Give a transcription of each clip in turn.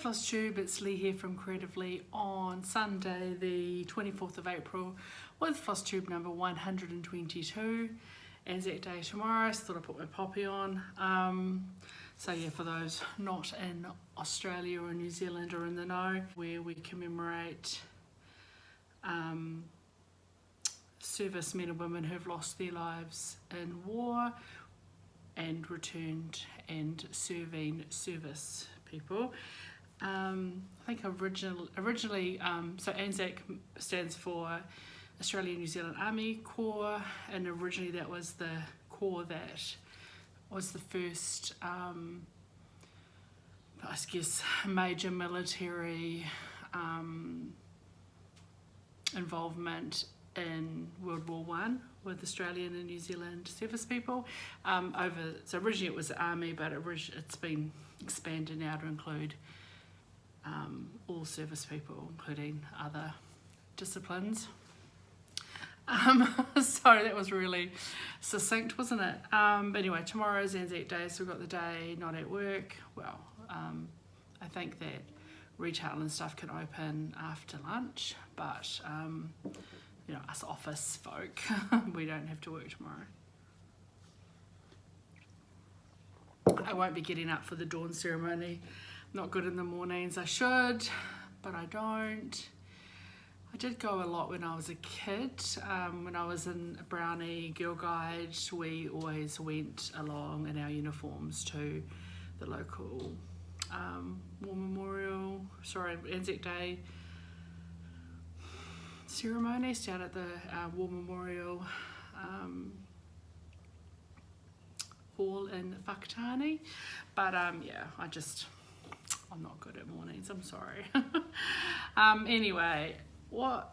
FLOSSTUBE, it's Leigh here from Creatively on Sunday the 24th of April with FLOSSTUBE number 122. Anzac Day tomorrow, so thought I'd put my poppy on. So yeah, for those not in Australia or New Zealand or in the know, where we commemorate servicemen and women who've lost their lives in war and returned and serving service people. I think originally, so Anzac stands for Australian New Zealand Army Corps, and originally that was the corps that was the first, I guess, major military involvement in World War I with Australian and New Zealand service people. So originally it was the Army, but it's been expanded now to include all service people, including other disciplines. So that was really succinct, wasn't it? But anyway, tomorrow's Anzac Day, so we've got the day not at work. Well, I think that retail and stuff can open after lunch, but you know, us office folk, we don't have to work tomorrow. I won't be getting up for the dawn ceremony. Not good in the mornings. I should, but I don't. I did go a lot when I was a kid. When I was in a Brownie Girl Guide, we always went along in our uniforms to the local Anzac Day ceremonies down at the War Memorial Hall in Whakatane. But yeah, I'm not good at mornings, I'm sorry. Anyway,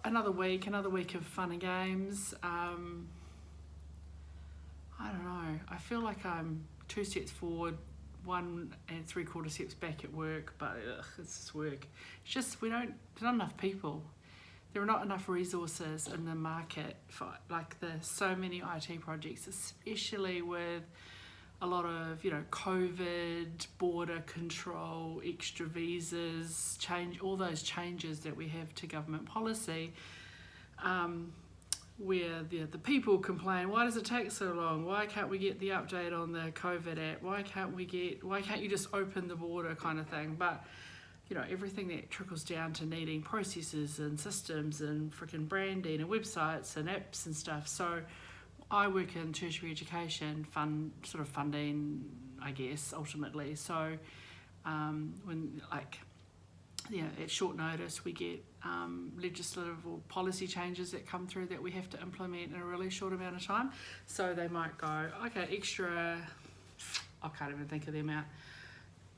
another week of fun and games. I don't know, I feel like I'm 2 steps forward, 1 3/4 steps back at work, but it's just work. It's just there's not enough people. There are not enough resources in the market for there's so many IT projects, especially with a lot of, you know, COVID, border control, extra visas, all those changes that we have to government policy, where the people complain, why does it take so long? Why can't we get the update on the COVID app? Why can't you just open the border kind of thing? But you know, everything that trickles down to needing processes and systems and freaking branding and websites and apps and stuff. So I work in tertiary education, funding, I guess, ultimately. So when at short notice we get legislative or policy changes that come through that we have to implement in a really short amount of time. So they might go, okay, I can't even think of the amount,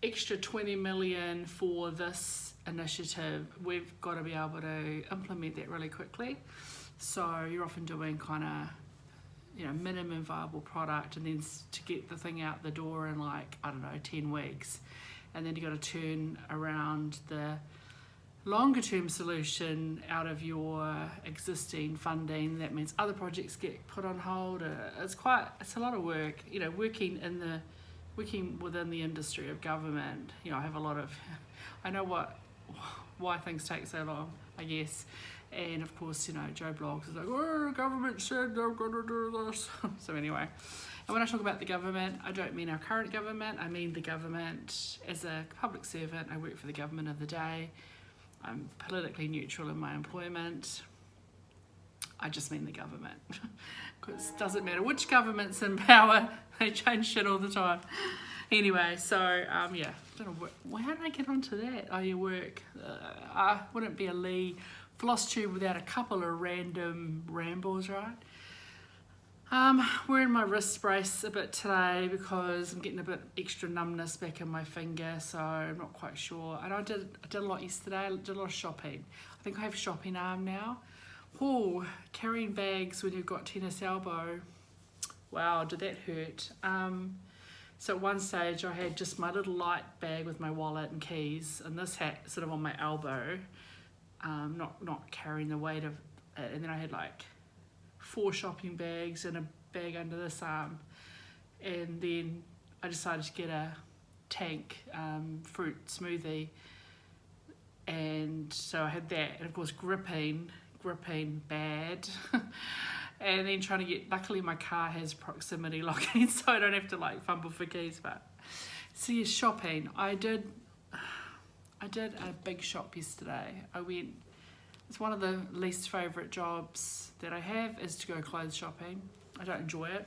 extra 20 million for this initiative. We've got to be able to implement that really quickly. So you're often doing kind of, you know, minimum viable product, and then to get the thing out the door in 10 weeks. And then you got to turn around the longer term solution out of your existing funding. That means other projects get put on hold. It's a lot of work, you know, working within the industry of government. You know, I know why things take so long, I guess. And of course, you know, Joe Blogs is like, oh, government said they're going to do this. So anyway, and when I talk about the government, I don't mean our current government. I mean the government as a public servant. I work for the government of the day. I'm politically neutral in my employment. I just mean the government. Because it doesn't matter which government's in power, they change shit all the time. Anyway, so yeah, I don't know, how did I get onto that? Oh, your work. I wouldn't be a Leigh FLOSSTUBE without a couple of random rambles, right? Wearing my wrist brace a bit today because I'm getting a bit extra numbness back in my finger, so I'm not quite sure. And I did a lot yesterday. I did a lot of shopping. I think I have shopping arm now. Oh, carrying bags when you've got tennis elbow. Wow, did that hurt? So at one stage I had just my little light bag with my wallet and keys, and this hat sort of on my elbow, not carrying the weight of it. And then I had 4 shopping bags and a bag under this arm. And then I decided to get a tank fruit smoothie and so I had that, and of course gripping bad. And then trying to get, luckily my car has proximity locking, so I don't have to like fumble for keys. But so yeah, shopping. I did a big shop yesterday. It's one of the least favourite jobs that I have, is to go clothes shopping. I don't enjoy it.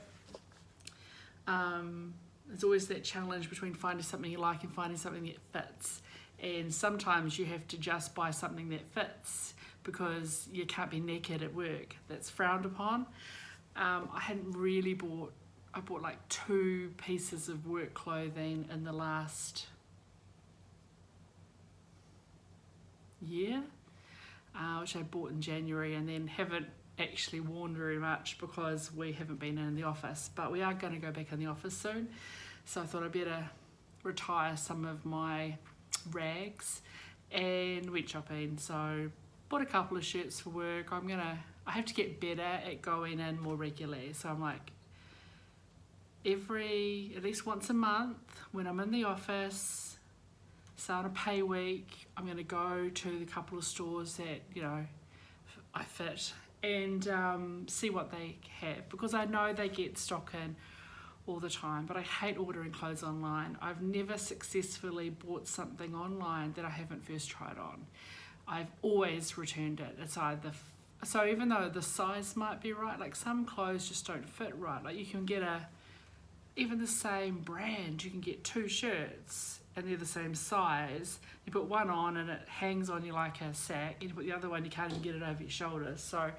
There's always that challenge between finding something you like and finding something that fits. And sometimes you have to just buy something that fits because you can't be naked at work. That's frowned upon. I bought like 2 pieces of work clothing in the last year, which I bought in January, and then haven't actually worn very much because we haven't been in the office, but we are going to go back in the office soon, so I thought I'd better retire some of my rags and went shopping. So bought a couple of shirts for work. I have to get better at going in more regularly, so I'm like at least once a month when I'm in the office, so on a pay week, I'm going to go to the couple of stores that, you know, I fit, and see what they have, because I know they get stock in all the time. But I hate ordering clothes online. I've never successfully bought something online that I haven't first tried on. I've always returned it. It's either so even though the size might be right, like some clothes just don't fit right. Like you can get even the same brand, you can get 2 shirts and they're the same size. You put one on and it hangs on you like a sack, and you put the other one, you can't even get it over your shoulders. So,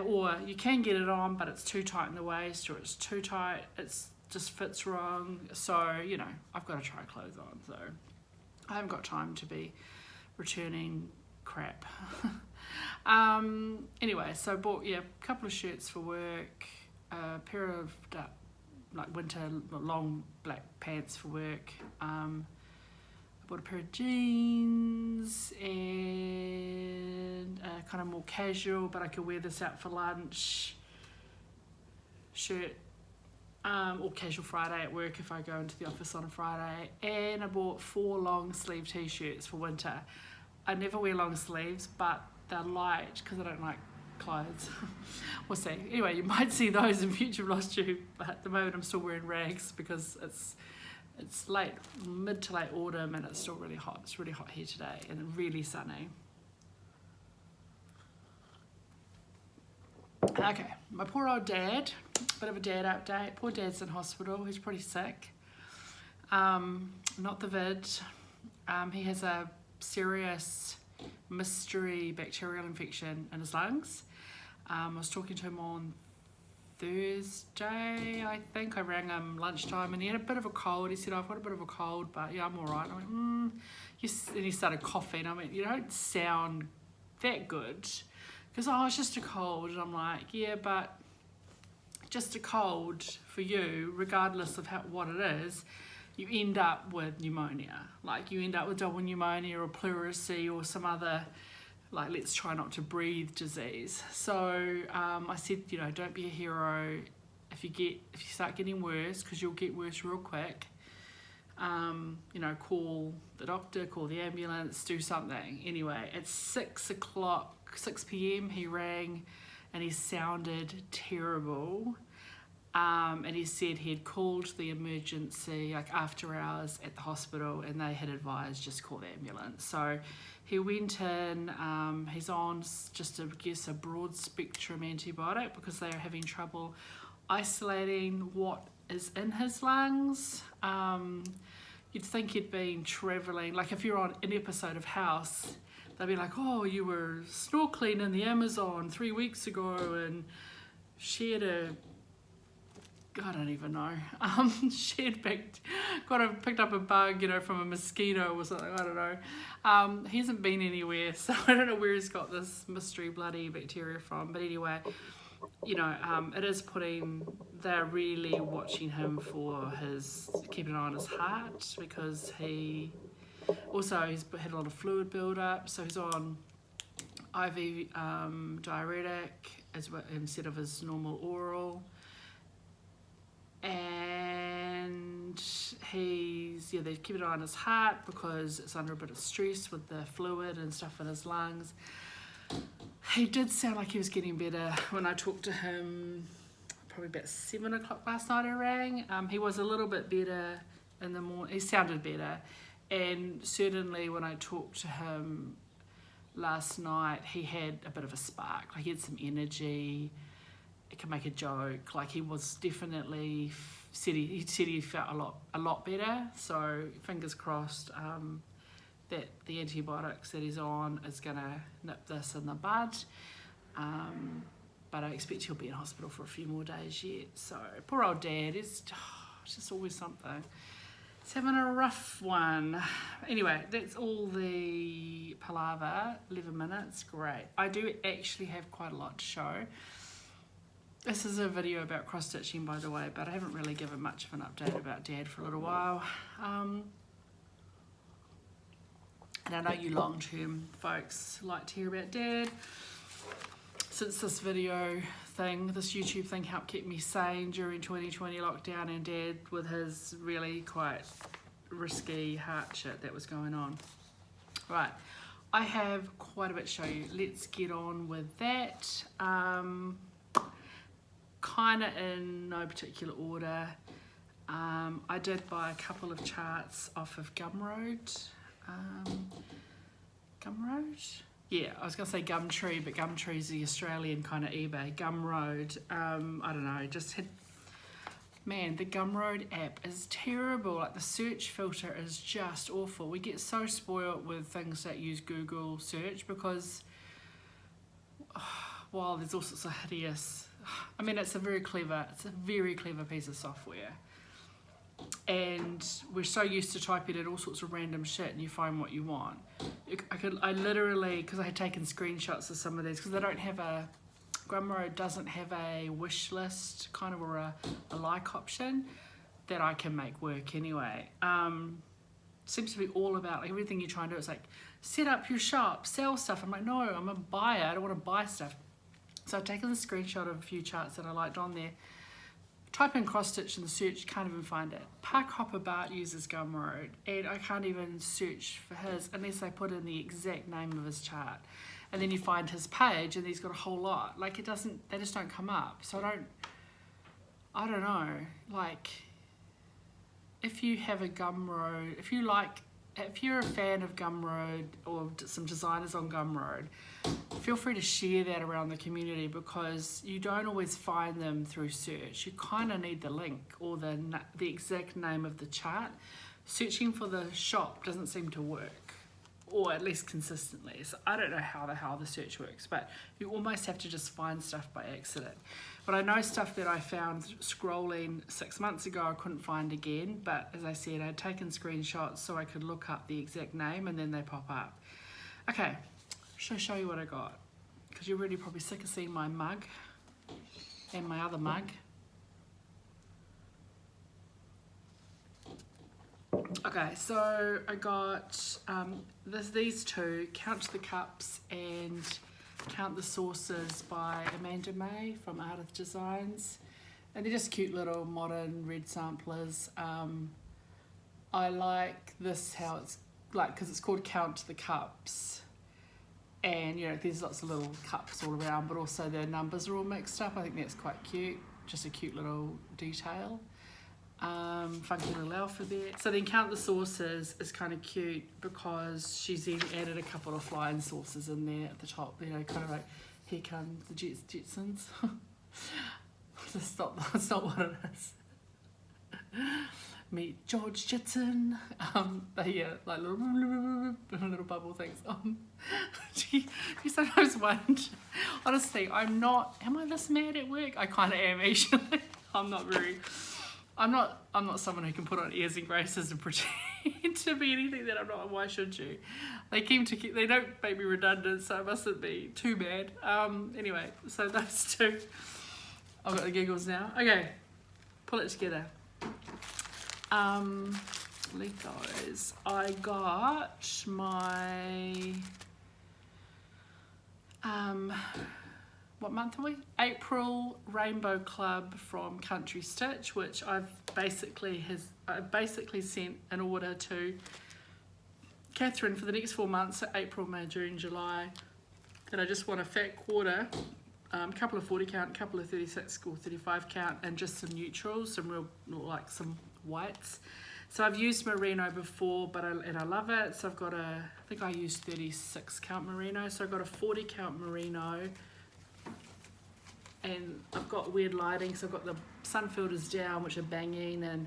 or you can get it on, but it's too tight in the waist, or it's too tight, it's just fits wrong. So, you know, I've got to try clothes on. So I haven't got time to be returning crap. Anyway, so I bought a couple of shirts for work, a pair of like winter long black pants for work. I bought a pair of jeans and a kind of more casual, but I could wear this out for lunch shirt, or casual Friday at work if I go into the office on a Friday. And I bought 4 long sleeve t-shirts for winter. I never wear long sleeves, but they're light because I don't like clothes. We'll see. Anyway, you might see those in future FLOSSTUBE, but at the moment I'm still wearing rags because it's mid to late autumn and it's still really hot. It's really hot here today and really sunny. Okay, my poor old dad, bit of a dad update. Poor dad's in hospital. He's pretty sick. Not the vid. He has a serious mystery bacterial infection in his lungs. I was talking to him on Thursday, I think. I rang him lunchtime and he had a bit of a cold. He said, I've got a bit of a cold, but yeah, I'm all right. I went, and he started coughing. I went, you don't sound that good. Because, it's just a cold. And I'm like, yeah, but just a cold for you, regardless of what it is, you end up with pneumonia. Like, you end up with double pneumonia or pleurisy or some other, like, let's try not to breathe disease. So I said, don't be a hero. If you start getting worse, because you'll get worse real quick, call the doctor, call the ambulance, do something. Anyway, at 6 p.m. he rang and he sounded terrible. And he said he'd called the emergency like after hours at the hospital and they had advised just call the ambulance. So he went in, he's on just a broad spectrum antibiotic because they are having trouble isolating what is in his lungs. You'd think he'd been travelling, like if you're on an episode of House, they'd be like, oh, you were snorkeling in the Amazon 3 weeks ago and shared I don't even know. She had picked up a bug, from a mosquito or something. I don't know. He hasn't been anywhere, so I don't know where he's got this mystery bloody bacteria from. But anyway, it is they're really watching him for keeping an eye on his heart because he's had a lot of fluid build up. So he's on IV diuretic instead of his normal oral. And they keep an eye on his heart because it's under a bit of stress with the fluid and stuff in his lungs. He did sound like he was getting better when I talked to him, probably about 7 o'clock last night I rang. He was a little bit better in the morning, he sounded better. And certainly when I talked to him last night, he had a bit of a spark, like he had some energy, he could make a joke, like he was definitely, he said he felt a lot better, so fingers crossed that the antibiotics that he's on is going to nip this in the bud. But I expect he'll be in hospital for a few more days yet, so poor old Dad, it's just always something. He's having a rough one. Anyway, that's all the palaver, 11 minutes, great. I do actually have quite a lot to show. This is a video about cross-stitching, by the way, but I haven't really given much of an update about Dad for a little while. And I know you long-term folks like to hear about Dad. Since this video thing, this YouTube thing helped keep me sane during 2020 lockdown, and Dad with his really quite risky heart shit that was going on. Right, I have quite a bit to show you. Let's get on with that. Kind of in no particular order. I did buy a couple of charts off of Gumroad. Gumroad? Yeah, I was going to say Gumtree, but Gumtree's the Australian kind of eBay. Gumroad, I don't know, just had... Man, the Gumroad app is terrible. Like, the search filter is just awful. We get so spoiled with things that use Google search because, while there's all sorts of hideous... I mean, it's a very clever piece of software. And we're so used to typing in all sorts of random shit and you find what you want. I literally, because I had taken screenshots of some of these, because they don't have a, Gumroad doesn't have a wish list kind of, or a like option that I can make work anyway. Seems to be all about, like, everything you try and do, it's like, set up your shop, sell stuff. I'm like, no, I'm a buyer, I don't want to buy stuff. So I've taken a screenshot of a few charts that I liked on there. Type in cross stitch in the search, can't even find it. Park Hopper Bart uses Gumroad, and I can't even search for his unless they put in the exact name of his chart. And then you find his page, and he's got a whole lot. Like, it doesn't, they just don't come up. So I don't know. Like, if you have a Gumroad, if you're a fan of Gumroad or some designers on Gumroad, feel free to share that around the community, because you don't always find them through search. You kind of need the link or the exact name of the chart. Searching for the shop doesn't seem to work, or at least consistently. So I don't know how the hell the search works, but you almost have to just find stuff by accident. But I know stuff that I found scrolling 6 months ago I couldn't find again, but as I said, I'd taken screenshots so I could look up the exact name and then they pop up. Okay, should I show you what I got? Because you're really probably sick of seeing my mug and my other mug. Okay, so I got these two, Count the Cups and Count the Saucers by Amanda May from Artist Designs. And they're just cute little modern red samplers. I like this, how it's like, because it's called Count the Cups. And, you know, there's lots of little cups all around, but also their numbers are all mixed up. I think that's quite cute. Just a cute little detail. Funky little alphabet. So then Count the Saucers is kind of cute because she's then added a couple of flying saucers in there at the top, you know, kind of like, here comes the Jetsons. That's not what it is. Meet George Jetson. But yeah, like little bubble things. You sometimes wonder, honestly, am I this mad at work? I kind of am actually. I'm not someone who can put on airs and graces and pretend to be anything that I'm not. Why should you? They don't make me redundant, so it mustn't be too bad. Anyway, so those two. I've got the giggles now. Pull it together. Legos. I got my what month are we? April Rainbow Club from Country Stitch, which I've basically I basically sent an order to Catherine for the next 4 months, April, May, June, July, and I just want a fat quarter, a couple of 40 count, a couple of 36 or 35 count, and just some neutrals, some real, like some whites. So I've used merino before, and I love it. So I've got I think I used 36 count merino, so I've got a 40 count merino, and I've got weird lighting, so I've got the sun filters down, which are banging, and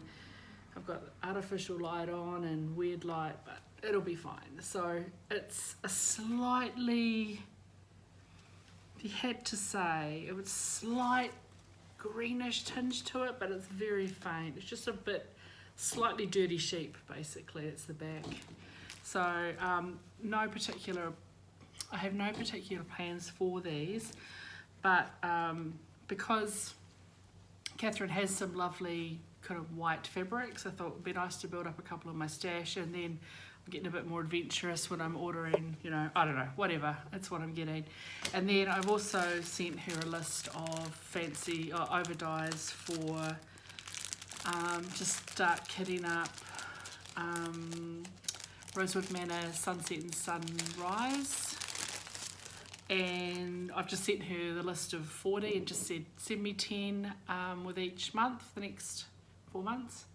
I've got artificial light on and weird light, but it'll be fine. So it's a slightly, if you had to say, it was slight greenish tinge to it, but it's very faint. It's just a bit, slightly dirty sheep, basically. It's the back. So I have no particular plans for these, but because Catherine has some lovely kind of white fabrics, I thought it would be nice to build up a couple of my stash, and then I'm getting a bit more adventurous when I'm ordering, you know, I don't know, whatever, that's what I'm getting. And then I've also sent her a list of fancy over dyes for just start kitting up Rosewood Manor Sunset and Sunrise. And I've just sent her the list of 40 and just said send me 10 with each month for the next 4 months.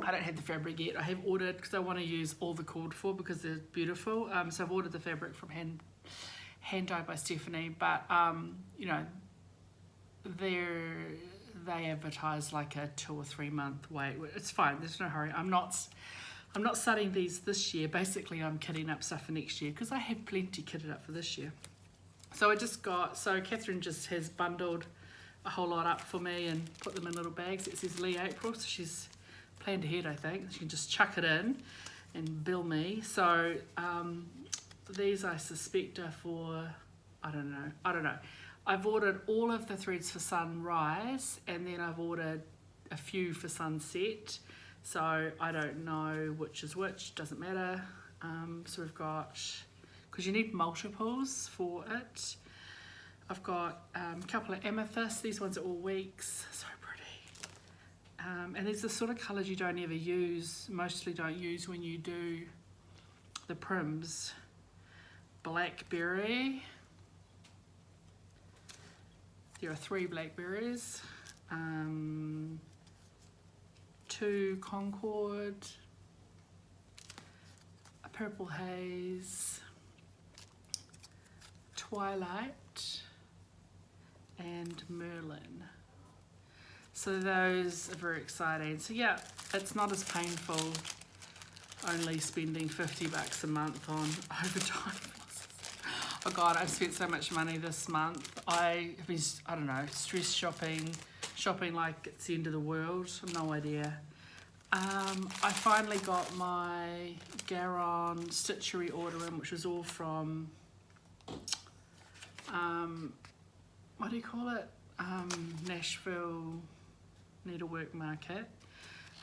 I don't have the fabric yet. I have ordered, because I want to use all the called for because they're beautiful. So I've ordered the fabric from hand dyed by Stephanie, but you know, they advertise like a 2 or 3 month wait. It's fine, there's no hurry. I'm not studying these this year. Basically, I'm kitting up stuff for next year because I have plenty kitted up for this year. So Catherine just has bundled a whole lot up for me and put them in little bags. It says Leigh April, so she's planned ahead, I think. She can just chuck it in and bill me. So these I suspect are for, I don't know. I've ordered all of the threads for Sunrise, and then I've ordered a few for Sunset. So I don't know which is which, doesn't matter. So we've got, because you need multiples for it. I've got a couple of amethysts. These ones are all weeks, so pretty. And these are the sort of colours you don't ever use, mostly don't use when you do the prims. Blackberry. There are 3 blackberries. 2 Concord, a purple haze, Twilight, and Merlin. So those are very exciting. So yeah, it's not as painful only spending $50 a month on overtime. Oh God, I've spent so much money this month. I have been, I don't know, stress shopping like it's the end of the world. No idea. I finally got my Garon stitchery order in, which was all from, what do you call it? Nashville Needlework Market.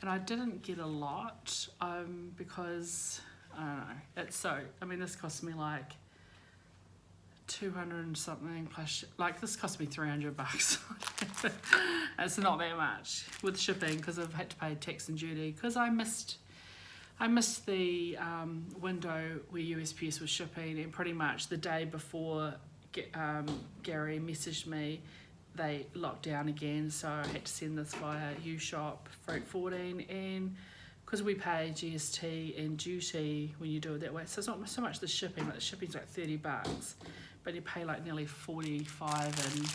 And I didn't get a lot because, I don't know, this cost me like 200 and something plus, like this cost me $300. It's not that much with shipping because I've had to pay tax and duty, because I missed the window where USPS was shipping, and pretty much the day before Gary messaged me, they locked down again, so I had to send this via U-Shop Freight 14, and because we pay GST and duty when you do it that way, so it's not so much the shipping, like the shipping's like $30, but you pay like nearly 45 and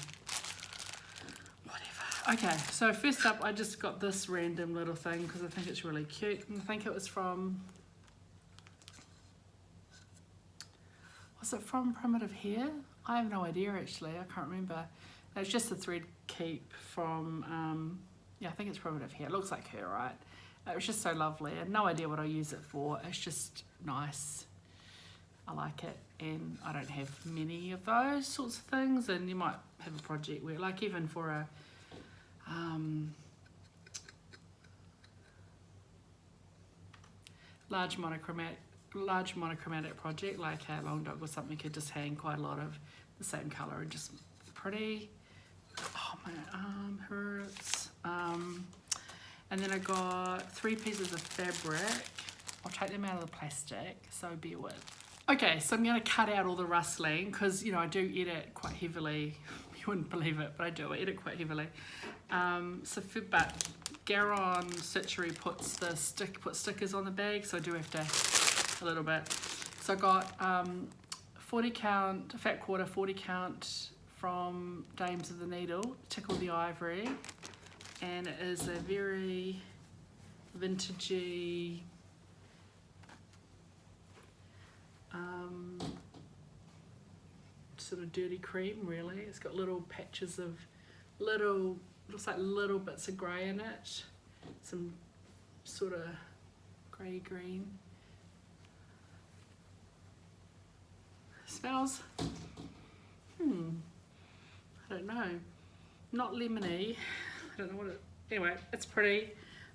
whatever. Okay, so first up, I just got this random little thing because I think it's really cute, and I think it was from, was it from Primitive Hair? I have no idea actually, I can't remember. It's just a thread keep from, yeah, I think it's Primitive Hair. It looks like her, right? It was just so lovely. I had no idea what I use it for. It's just nice. I like it, and I don't have many of those sorts of things, and you might have a project where, like even for a large monochromatic project like a long dog or something, could just hang quite a lot of the same colour and just pretty. Oh, my arm hurts. And then I got 3 pieces of fabric. I'll take them out of the plastic, so bear with. Okay, so I'm going to cut out all the rustling because, you know, I do edit quite heavily. You wouldn't believe it, but I do. I edit quite heavily. But Garon Stitchery puts stickers on the bag, so I do have to a little bit. So I got 40 count, fat quarter, 40 count from Dames of the Needle, Tickle the Ivory, and it is a very vintagey, sort of dirty cream, really. It's got little patches of looks like little bits of grey in it, some sort of grey green. Smells, I don't know, not lemony. I don't know what it, anyway, it's pretty.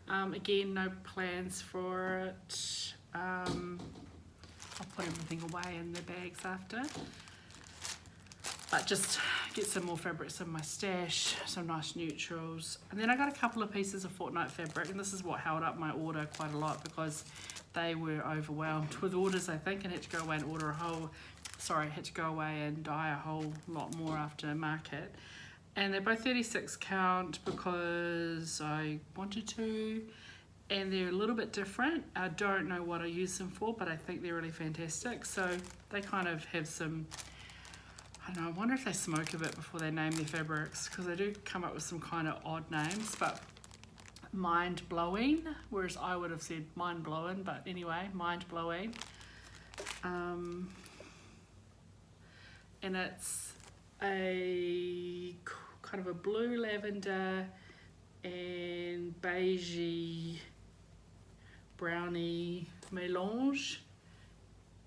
Again, no plans for it. I'll put everything away in the bags after. But just get some more fabrics in my stash, some nice neutrals. And then I got a couple of pieces of Fortnite fabric, and this is what held up my order quite a lot because they were overwhelmed with orders, I think, and had to go away and order had to go away and dye a whole lot more after market. And they're both 36 count because I wanted to, and they're a little bit different. I don't know what I use them for, but I think they're really fantastic. So they kind of have some, I don't know, I wonder if they smoke a bit before they name their fabrics, because they do come up with some kind of odd names, but mind-blowing, whereas I would have said mind-blowing, but anyway, mind-blowing. And it's a kind of a blue lavender and beigey brownie melange.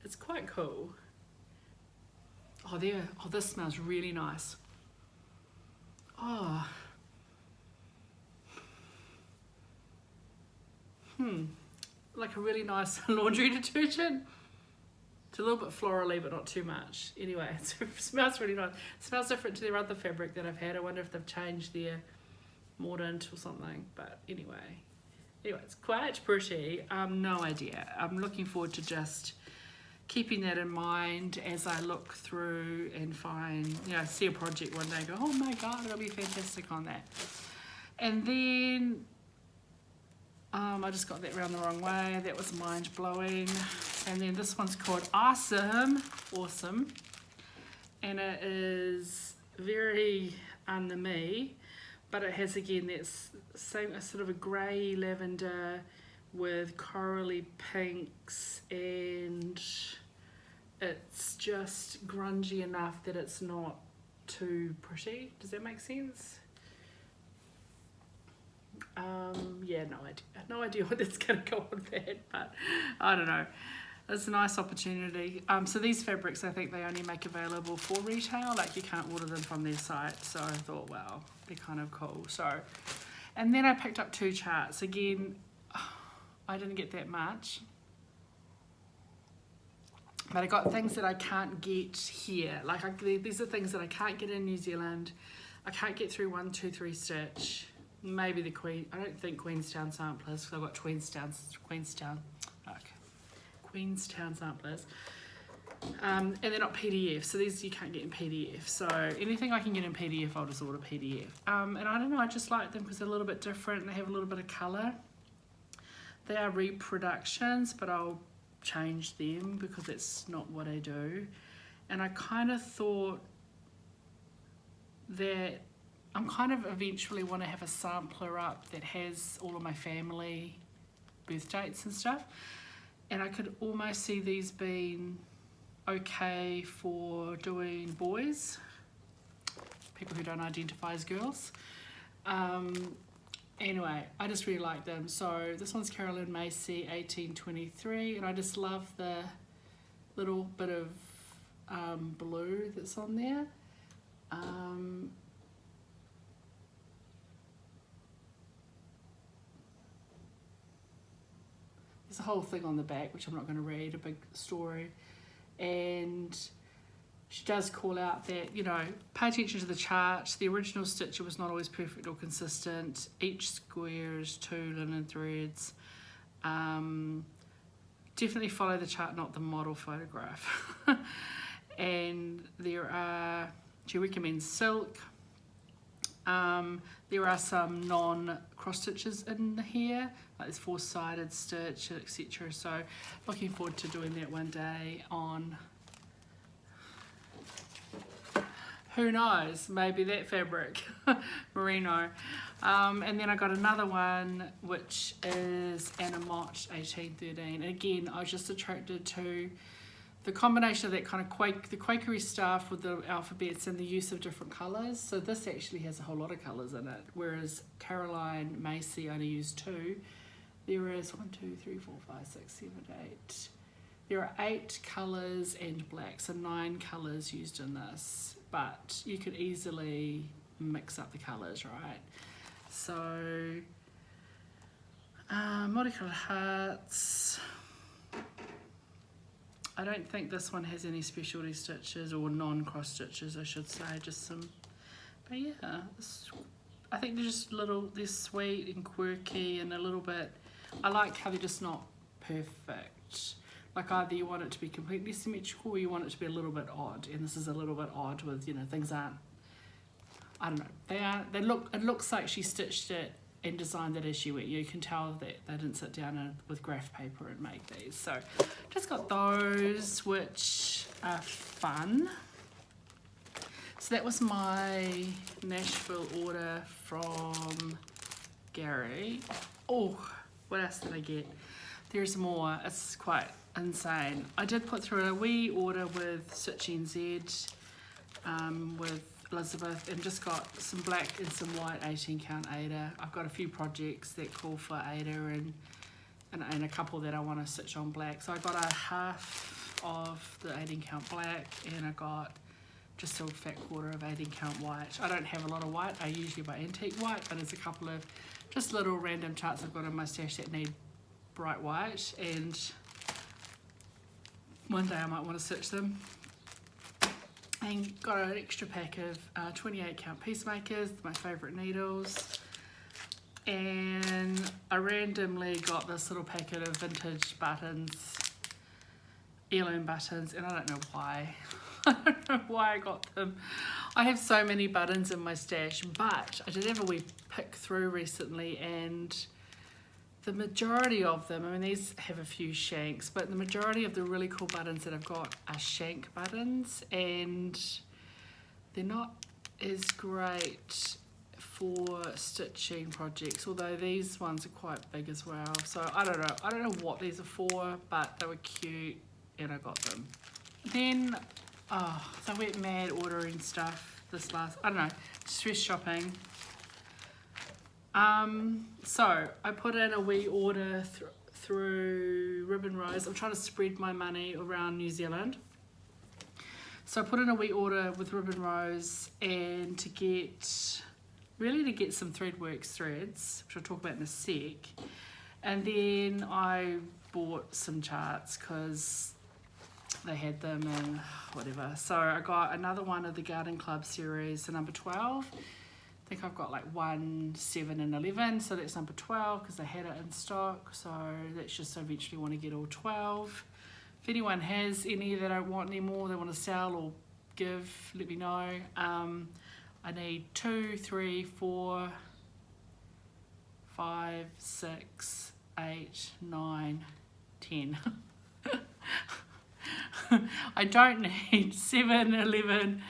It's quite cool. Oh, this smells really nice. Oh. Like a really nice laundry detergent. It's a little bit florally, but not too much. Anyway, it smells really nice. It smells different to their other fabric that I've had. I wonder if they've changed their mordant or something. But anyway, it's quite pretty. No idea. I'm looking forward to just keeping that in mind as I look through and find, see a project one day and go, oh my God, it'll be fantastic on that. And then I just got that round the wrong way. That was mind-blowing. And then this one's called Awesome. And it is very under me, but it has, again, that same sort of a grey lavender with corally pinks, and it's just grungy enough that it's not too pretty. Does that make sense? Yeah, no idea what that's going to go on that, but I don't know. It's a nice opportunity. So these fabrics, I think they only make available for retail, like you can't order them from their site. So I thought, wow, they're kind of cool. So, and then I picked up 2 charts. Again, I didn't get that much, but I got things that I can't get here. Like these are things that I can't get in New Zealand. I can't get through 1, 2, 3 stitch. Maybe the I don't think Queenstown samplers, because I've got Queenstown samplers. And they're not PDF, so these you can't get in PDF. So anything I can get in PDF, I'll just order PDF. And I don't know, I just like them because they're a little bit different. They have a little bit of colour. They are reproductions, but I'll change them because it's not what I do. And I kind of thought that I'm kind of eventually want to have a sampler up that has all of my family birth dates and stuff. And I could almost see these being okay for doing boys, people who don't identify as girls. Anyway, I just really like them. So this one's Carolyn Macy, 1823, and I just love the little bit of blue that's on there. There's a whole thing on the back, which I'm not going to read, a big story. And she does call out that, you know, pay attention to the chart. The original stitcher was not always perfect or consistent. Each square is 2 linen threads. Definitely follow the chart, not the model photograph. And she recommends silk. There are some non-cross stitches in here, like this 4-sided stitch, etc. So looking forward to doing that one day on, who knows, maybe that fabric, merino. And then I got another one, which is Anna Mott 1813. And again, I was just attracted to the combination of that kind of the Quakery stuff with the alphabets and the use of different colours. So this actually has a whole lot of colours in it, whereas Caroline Macy only used 2. There is 1, 2, 3, 4, 5, 6, 7, 8. There are 8 colours and black, so 9 colours used in this. But you could easily mix up the colours, right? So, multicoloured hearts. I don't think this one has any specialty stitches, or non-cross stitches, I should say, just some, but yeah, I think they're just they're sweet and quirky and a little bit, I like how they're just not perfect. Like either you want it to be completely symmetrical or you want it to be a little bit odd, and this is a little bit odd with, you know, things aren't, I don't know, it looks like she stitched it and designed it as she went. You can tell that they didn't sit down with graph paper and make these. So just got those, which are fun. So that was my Nashville order from Gary. Oh, what else did I get? There's more. It's quite insane. I did put through a wee order with Stitch NZ with Elizabeth, and just got some black and some white 18 count Ada. I've got a few projects that call for Ada and a couple that I want to stitch on black. So I got a half of the 18 count black, and I got just a fat quarter of 18 count white. I don't have a lot of white. I usually buy antique white, but there's a couple of just little random charts I've got in my stash that need bright white, and one day I might want to stitch them. And got an extra pack of 28 count peacemakers, my favourite needles. And I randomly got this little packet of vintage buttons, heirloom buttons, and I don't know why. I don't know why I got them. I have so many buttons in my stash, but I did have a wee pick through recently, and the majority of them, I mean, these have a few shanks, but the majority of the really cool buttons that I've got are shank buttons, and they're not as great for stitching projects, although these ones are quite big as well. So I don't know what these are for, but they were cute and I got them. Then, so I went mad ordering stuff this last, I don't know, stress shopping. So I put in a wee order through Ribbon Rose. I'm trying to spread my money around New Zealand. So I put in a wee order with Ribbon Rose, and to get some Threadworks threads, which I'll talk about in a sec. And then I bought some charts because they had them and whatever. So I got another one of the Garden Club series, the number 12. I think I've got like 1, 7 and 11, so that's number 12 because they had it in stock. So that's just eventually want to get all 12. If anyone has any that don't want anymore, they want to sell or give, let me know. I need 2, 3, 4, 5, 6, 8, 9, 10. I don't need 7, 11,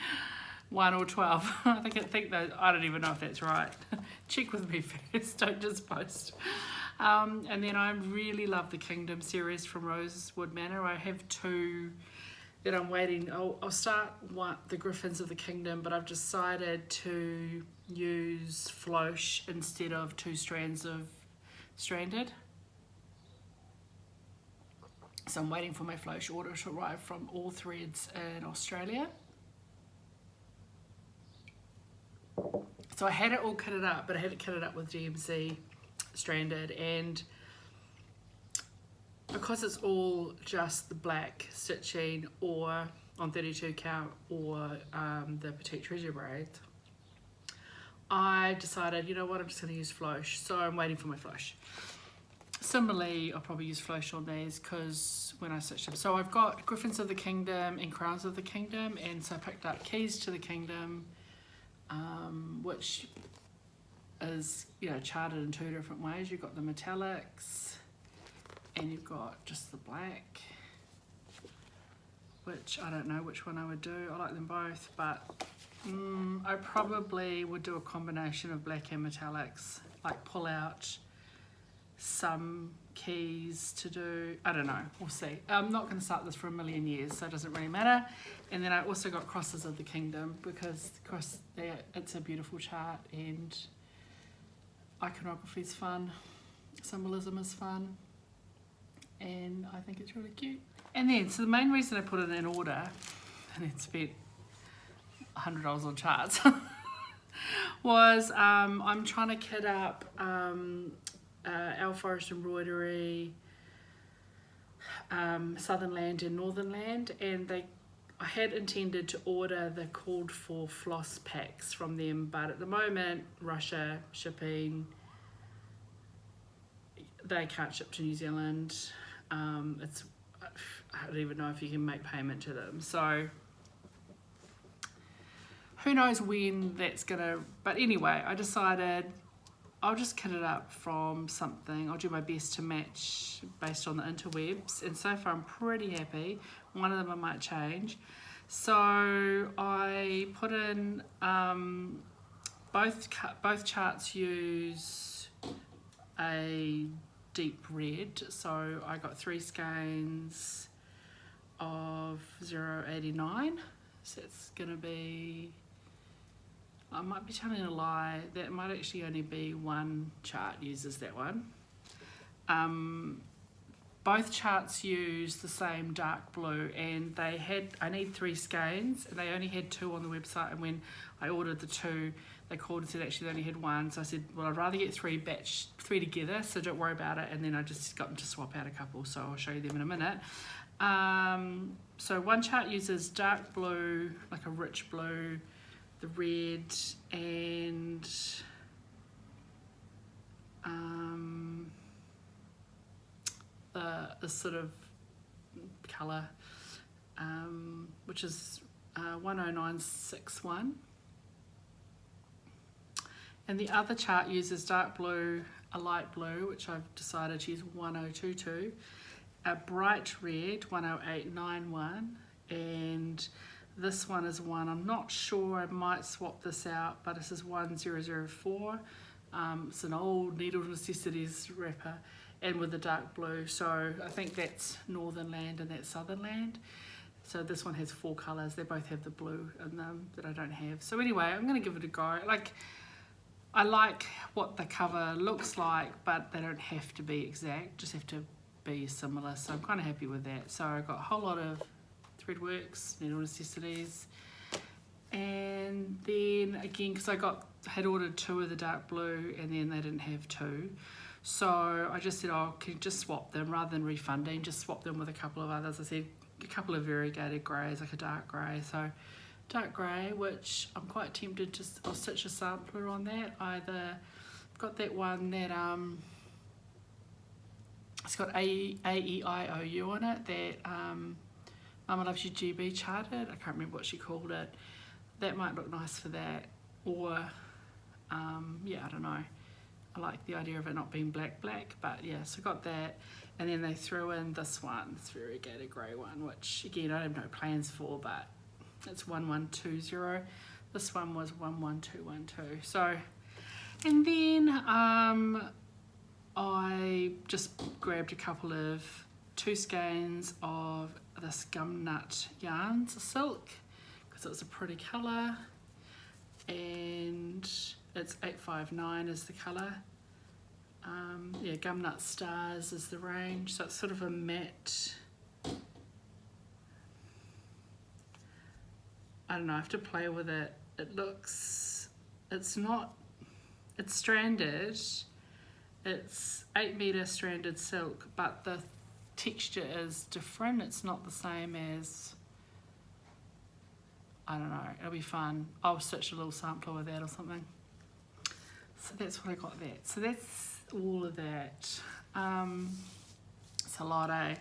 1 or 12. I think that, I don't even know if that's right. Check with me first, don't just post. And then I really love the Kingdom series from Rosewood Manor. I have 2 that I'm waiting. I'll start the Griffins of the Kingdom, but I've decided to use floche instead of 2 strands of stranded. So I'm waiting for my floche order to arrive from All Threads in Australia. So I had it all kitted up, but I had it kitted up with GMC stranded, and because it's all just the black stitching, or on 32 count or the Petite Treasure braids, I decided, you know what, I'm just going to use Flosh. So I'm waiting for my Flosh. Similarly, I'll probably use Flosh on these because when I switched them. So I've got Griffins of the Kingdom and Crowns of the Kingdom, and so I picked up Keys to the Kingdom, which is, you know, charted in 2 different ways. You've got the metallics and you've got just the black, which I don't know which one I would do. I like them both, but I probably would do a combination of black and metallics, like pull out some keys to do, I don't know, we'll see. I'm not going to start this for a million years, so it doesn't really matter. And then I also got Crosses of the Kingdom because it's a beautiful chart and iconography is fun, symbolism is fun, and I think it's really cute. And then, so the main reason I put it in order and then spent $100 on charts was I'm trying to kit up Our Forest Embroidery, Southern Land and Northern Land, and I had intended to order the called for floss packs from them, but at the moment Russia shipping, they can't ship to New Zealand. I don't even know if you can make payment to them, so who knows when that's gonna, but anyway, I decided I'll just kit it up from something. I'll do my best to match based on the interwebs, and so far I'm pretty happy. One of them I might change. So I put in, both charts use a deep red, so I got 3 skeins of 0.89, so it's gonna be, I might be telling a lie, that might actually only be one chart uses that one. Both charts use the same dark blue, and I need 3 skeins, and they only had 2 on the website, and when I ordered the 2, they called and said actually they only had 1, so I said, well, I'd rather get 3 together, so don't worry about it, and then I just got them to swap out a couple, so I'll show you them in a minute. So one chart uses dark blue, like a rich blue, the red, and the sort of colour, which is 10961. And the other chart uses dark blue, a light blue, which I've decided to use 1022, a bright red, 10891, and this one is one, I'm not sure, I might swap this out, but this is 1004. It's an old Needle Necessities wrapper, and with the dark blue, so I think that's Northern Land and that's Southern Land. So this one has 4 colours, they both have the blue in them that I don't have. So anyway, I'm going to give it a go. Like, I like what the cover looks like, but they don't have to be exact, just have to be similar, so I'm kind of happy with that. So I got a whole lot of Threadworks, Needle Necessities, and then again, because I had ordered 2 of the dark blue and then they didn't have 2, so I just said, oh, can you just swap them rather than refunding, just swap them with a couple of others. I said a couple of variegated greys, like a dark grey, so dark grey, which I'm quite tempted to, I'll stitch a sampler on that. Either got that one that it's got A-E-I-O-U on it, that Mama Loves You GB charted, I can't remember what she called it. That might look nice for that, or yeah, I don't know. I like the idea of it not being black, but yeah, so got that. And then they threw in this one, this variegated grey one, which again, I have no plans for, but it's 1120. This one was 11212. So, and then I just grabbed a couple of 2 skeins of this Gumnut Yarns silk, because it was a pretty colour, and it's 859 is the colour. Yeah, Gumnut Stars is the range, so it's sort of a matte, I don't know, I have to play with it. It looks, it's stranded, it's 8 metre stranded silk, but the texture is different. It's not the same as I don't know, it'll be fun. I'll stitch a little sampler with that or something. So that's what I got that. So that's all of that. It's a lot, eh?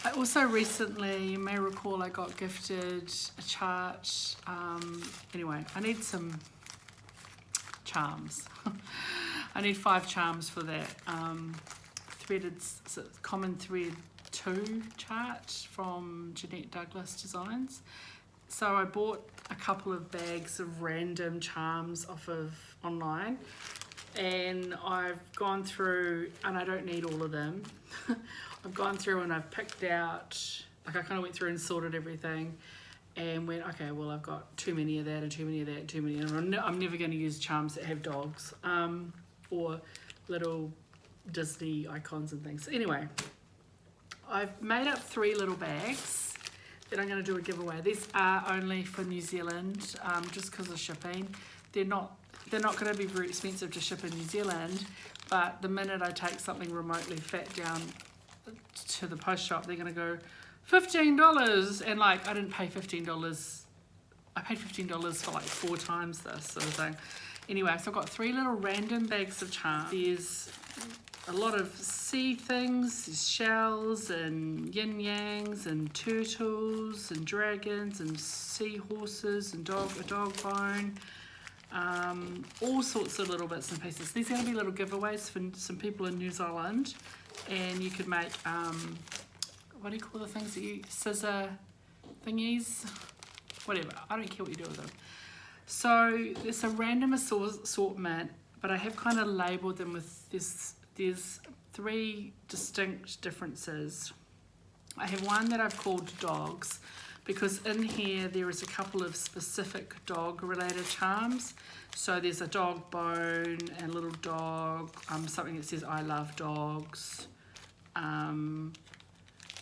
I also recently, you may recall, I got gifted a chart. Anyway, I need some charms. I need 5 charms for that. Threaded, Common Thread 2 chart from Jeanette Douglas Designs. So I bought a couple of bags of random charms off of online, and I've gone through, and I don't need all of them. I've gone through and I've picked out, like I kind of went through and sorted everything and went, okay, well I've got too many of that and too many of that and too many, and I'm never going to use charms that have dogs or little Disney icons and things. So anyway, I've made up 3 little bags that I'm going to do a giveaway. These are only for New Zealand, just because of shipping. They're not going to be very expensive to ship in New Zealand, but the minute I take something remotely fat down to the post shop, they're going to go $15, and like I didn't pay $15. I paid $15 for like 4 times this sort of thing. Anyway, so I've got 3 little random bags of charms. There's a lot of sea things, shells and yin yangs and turtles and dragons and seahorses and a dog bone, all sorts of little bits and pieces. These are going to be little giveaways for some people in New Zealand, and you could make what do you call the things that you scissor thingies, whatever. I don't care what you do with them. So there's a random assortment, but I have kind of labelled them with this. There's 3 distinct differences. I have one that I've called dogs, because in here there is a couple of specific dog related charms. So there's a dog bone and a little dog, something that says I love dogs.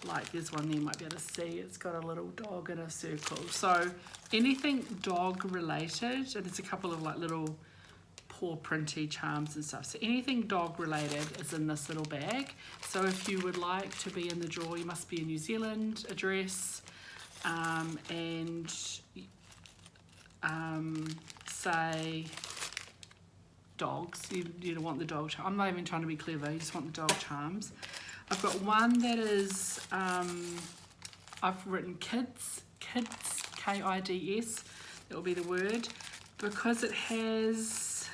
Like there's one there you might be able to see, it's got a little dog in a circle. So anything dog related, and there's a couple of like little paw printy charms and stuff. So anything dog related is in this little bag. So if you would like to be in the draw, you must be a New Zealand address, and say dogs. You want the dog charm. I'm not even trying to be clever, you just want the dog charms. I've got one that is, I've written kids, Kids, that will be the word, because it has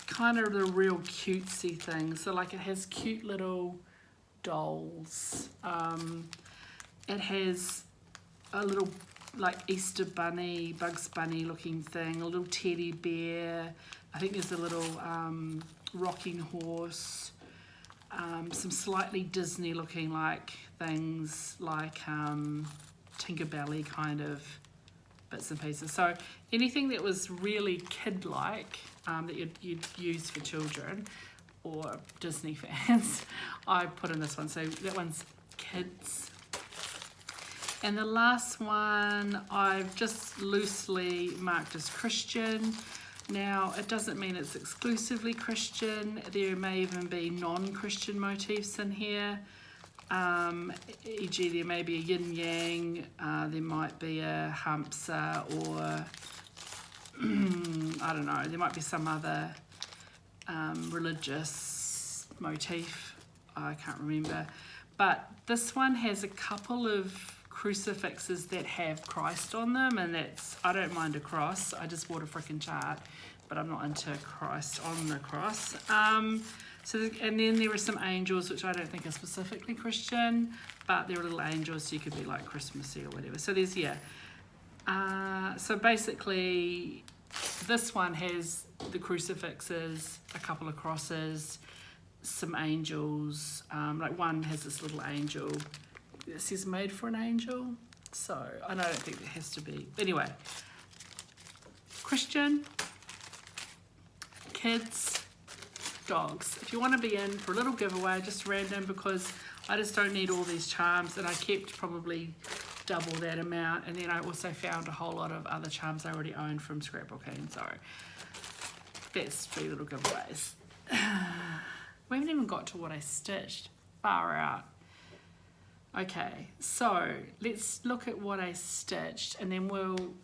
kind of the real cutesy things. So like it has cute little dolls. It has a little like Easter bunny, Bugs Bunny looking thing, a little teddy bear. I think there's a little rocking horse. Some slightly Disney looking like things like Tinkerbell kind of bits and pieces. So anything that was really kid-like that you'd use for children or Disney fans, I put in this one. So that one's kids. And the last one I've just loosely marked as Christian. Now, it doesn't mean it's exclusively Christian. There may even be non-Christian motifs in here. E.g. there may be a yin-yang, there might be a hamsa, or I don't know, there might be some other religious motif. I can't remember. But this one has a couple of crucifixes that have Christ on them, and that's, I don't mind a cross. I just bought a freaking chart, but I'm not into Christ on the cross. And then there are some angels, which I don't think are specifically Christian, but they're little angels, so you could be like Christmassy or whatever. So there's, yeah. So basically, this one has the crucifixes, a couple of crosses, some angels. Like one has this little angel. It says made for an angel. So I don't think it has to be. Anyway, Christian, kids, dogs. If you want to be in for a little giveaway, just random, because I just don't need all these charms, and I kept probably double that amount, and then I also found a whole lot of other charms I already owned from scrapbooking. So that's 3 little giveaways. We haven't even got to what I stitched. Far out. Okay, so let's look at what I stitched, and then we'll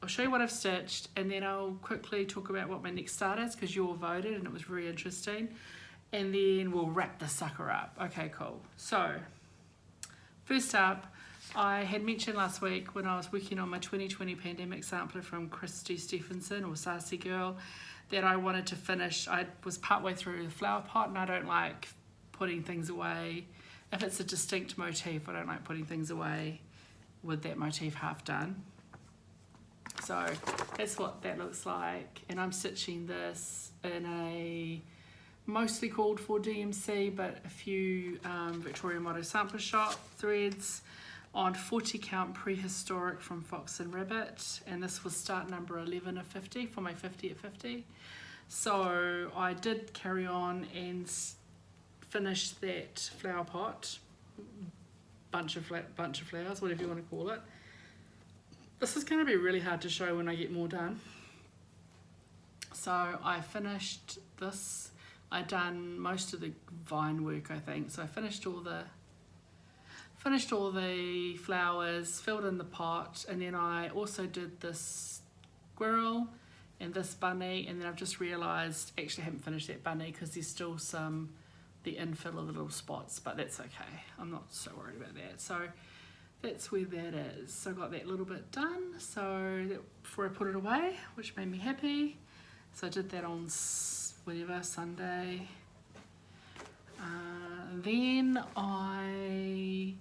I'll show you what I've stitched, and then I'll quickly talk about what my next start is, because you all voted and it was very interesting, and then we'll wrap the sucker up. Okay, cool. So first up, I had mentioned last week when I was working on my 2020 pandemic sampler from Christie Steffensen, or SarcyGurl, that I wanted to finish. I was partway through the flower pot, and I don't like putting things away. If it's a distinct motif, I don't like putting things away with that motif half done. So that's what that looks like, and I'm stitching this in a mostly called for DMC, but a few Victoria Motto Sampler Shop threads on 40 count Prehistoric from Fox and Rabbit, and this was start number 11 of 50 for my 50 at 50. So I did carry on and finish that flower pot, bunch of flowers, whatever you want to call it. This is going to be really hard to show when I get more done. So I finished this. I done most of the vine work, I think. So I finished all the flowers, filled in the pot, and then I also did this squirrel and this bunny, and then I've just realised actually I haven't finished that bunny because there's still the infill of the little spots, but that's okay. I'm not so worried about that. So that's where that is. So I got that little bit done, so that, before I put it away, which made me happy. So I did that on Sunday. Then I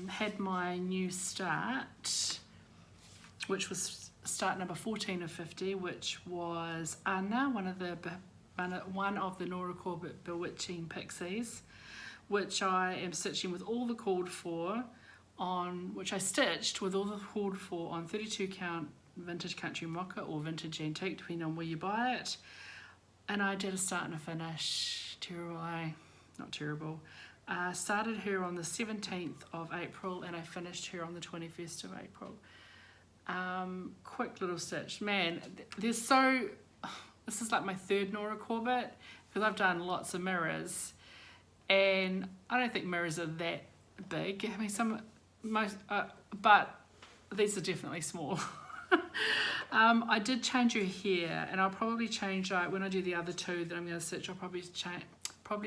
had my new start, which was start number 14 of 50, which was Anna, one of the Nora Corbett Bewitching Pixies, which I am stitching with all the called for on, which I stitched with all the called for on 32 count Vintage Country Mocha or Vintage Antique, depending on where you buy it. And I did a start and a finish. Not terrible. Started her on the 17th of April and I finished her on the 21st of April. Quick little stitch. Man, this is like my third Nora Corbett, because I've done lots of mirrors, and I don't think mirrors are that big. I mean, but these are definitely small. I did change her hair, and I'll probably change, when I do the other two that I'm going to stitch, I'll probably